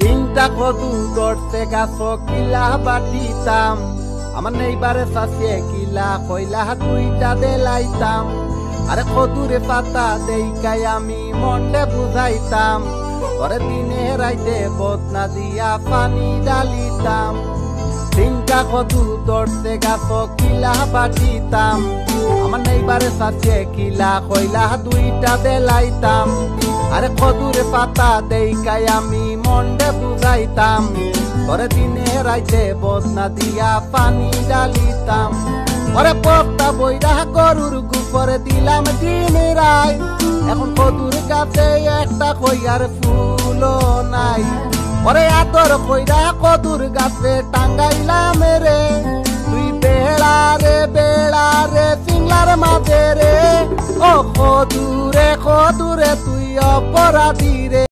তিনটা কদু দৌড়তে গাছ কিলা বাটিতাম, আমার নেইবারে চাষিয়ে কিলা কইলা দুইটা দেলাইতাম। আরে কদুরে পাতা দেইকাই আমি মন্ডে বুঝাইতাম, পরে দিনে রাইতে বদনা দিয়া পানি ডালিতাম। তিনটা কদু দৌড়তে গাছ কিলা বাটিতাম, আমার নেইবারে চাষিয়ে কিলা কইলা দুইটা দেলাইতাম। আরে কদুরে পাতা দেইকাই আমি মন্ডে বুঝাইতাম, পরে দিনে রাইতে বদনা দিয়া পানি ডালিতাম। পরে পত্তা বইরা গরুর গুপরে দিলাম দিন রাই, এখন কদুর গাছে একটা কইয়ার ফুলও নাই। পরে আদর কইরা কদুর গাছে টাঙ্গাইলাম রে, তুই বেড়া রে সিংলার মাঝে রে। ও কদুরে তুই অপরাধী রে।